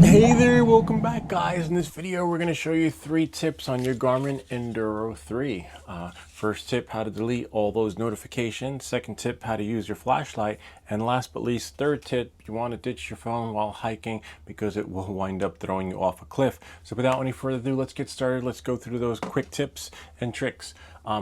Hey there, welcome back guys. In this video we're going to show you 3 tips on your Garmin Enduro 3. First tip, how to delete all those notifications. Second tip, how to use your flashlight. And last but least, third tip, you want to ditch your phone while hiking because it will wind up throwing you off a cliff. So without any further ado, let's get started. Let's go through those quick tips and tricks.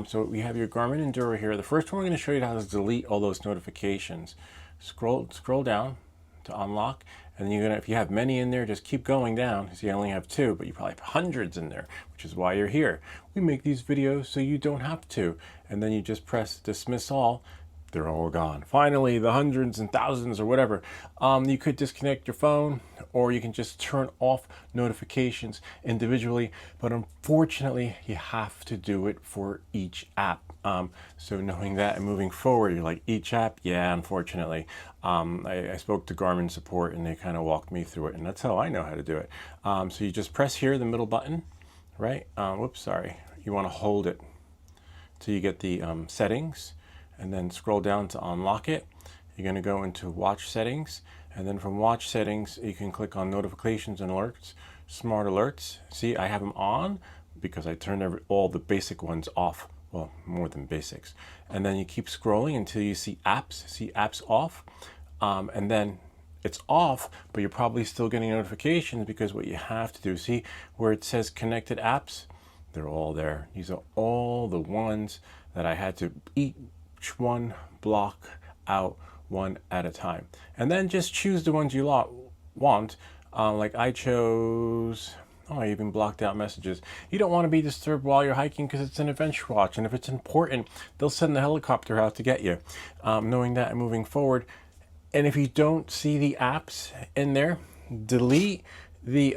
So we have your Garmin Enduro here. The first one we're going to show you how to delete all those notifications. Scroll down to unlock, and you're gonna, if you have many in there, just keep going down because you only have 2, but you probably have hundreds in there, which is why you're here. We make these videos so you don't have to, and then you just press dismiss all. They're all gone. Finally, the hundreds and thousands or whatever. You could disconnect your phone, or you can just turn off notifications individually, but unfortunately you have to do it for each app. So knowing that and moving forward, you're like, each app? Yeah, unfortunately. I spoke to Garmin support and they kind of walked me through it, and that's how I know how to do it. So you just press here, the middle button, right? Whoops, sorry. You want to hold it till you get the settings, and then scroll down to unlock it. You're going to go into watch settings, and then from watch settings you can click on notifications and alerts, smart alerts. See, I have them on because I turned all the basic ones off. Well, more than basics. And then you keep scrolling until you see apps off, and then it's off, but you're probably still getting notifications because what you have to do, see where it says connected apps, they're all there. These are all the ones that I had to each one block out one at a time, and then just choose the ones you want. Like I chose, oh, I even blocked out messages. You don't want to be disturbed while you're hiking because it's an adventure watch, and if it's important, they'll send the helicopter out to get you. Knowing that and moving forward, and if you don't see the apps in there, delete the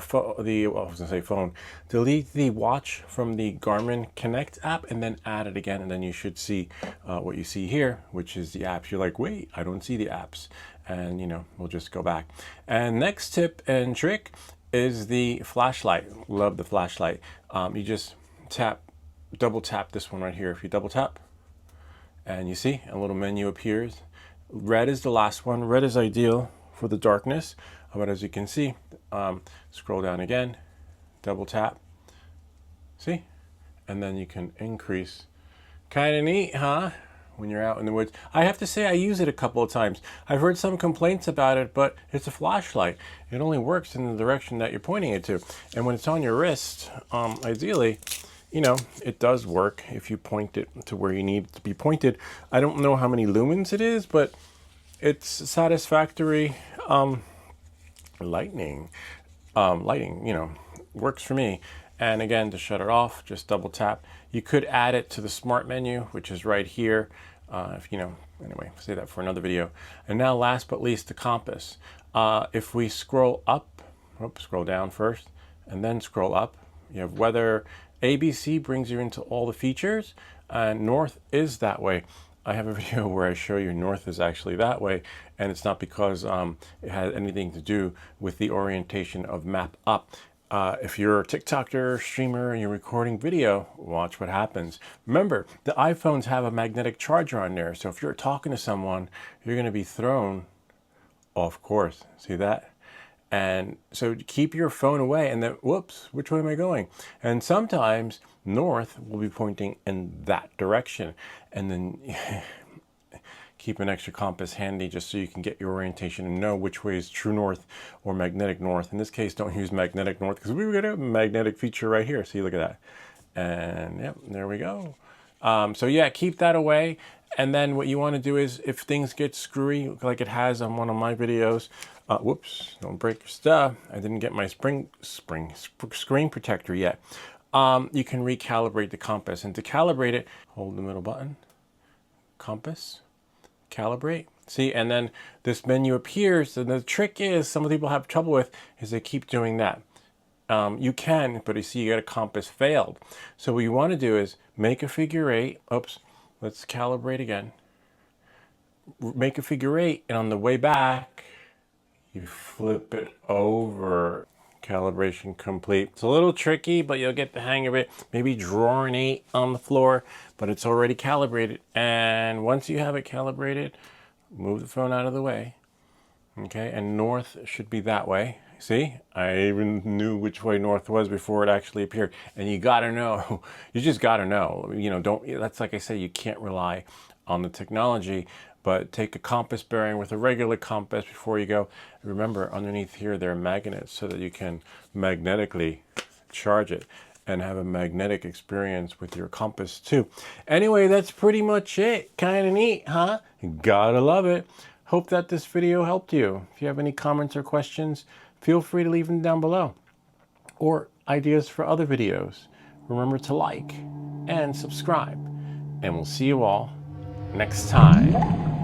phone. Delete the watch from the Garmin Connect app and then add it again, and then you should see what you see here, which is the apps. You're like, wait, I don't see the apps, and we'll just go back. And next tip and trick is the flashlight. Love the flashlight. You just double tap this one right here. If you double tap, and you see a little menu appears. Red is the last one. Red is ideal for the darkness, but as you can see, scroll down again, double tap, see, and then you can increase. Kind of neat, huh? When you're out in the woods. I have to say I use it a couple of times. I've heard some complaints about it, but it's a flashlight. It only works in the direction that you're pointing it to. And when it's on your wrist, ideally, it does work if you point it to where you need it to be pointed. I don't know how many lumens it is, but it's satisfactory lighting, works for me. And again, to shut it off, just double tap. You could add it to the smart menu, which is right here. Anyway, say that for another video. And now last but least, the compass. If we scroll up, scroll down first, and then scroll up, you have weather. ABC brings you into all the features, and north is that way. I have a video where I show you north is actually that way, and it's not because it has anything to do with the orientation of map up. If you're a TikToker, streamer, and you're recording video, watch what happens. Remember, the iPhones have a magnetic charger on there, so if you're talking to someone, you're going to be thrown off course. See that? And so keep your phone away, and then, whoops, which way am I going? And sometimes north will be pointing in that direction. And then keep an extra compass handy just so you can get your orientation and know which way is true north or magnetic north. In this case, don't use magnetic north because we've got a magnetic feature right here. See, look at that. And yep, there we go. So yeah, keep that away. And then what you want to do is, if things get screwy, like it has on one of my videos, whoops, don't break your stuff. I didn't get my screen protector yet. You can recalibrate the compass. And to calibrate it, hold the middle button, compass, calibrate. See, and then this menu appears. And the trick is, some people have trouble with, is they keep doing that. You can, but you see you got a compass failed. So what you want to do is make a figure 8. Oops, let's calibrate again. Make a figure 8, and on the way back, you flip it over. Calibration complete. It's a little tricky, but you'll get the hang of it. Maybe draw an 8 on the floor, but it's already calibrated. And once you have it calibrated, move the phone out of the way. Okay, and north should be that way. See, I even knew which way north was before it actually appeared. And you gotta know, you just gotta know. You know, don't, that's like I say, you can't rely on the technology, but take a compass bearing with a regular compass before you go. Remember, underneath here, there are magnets so that you can magnetically charge it and have a magnetic experience with your compass too. Anyway, that's pretty much it. Kind of neat, huh? Gotta love it. Hope that this video helped you. If you have any comments or questions, feel free to leave them down below. Or ideas for other videos. Remember to like and subscribe. And we'll see you all next time.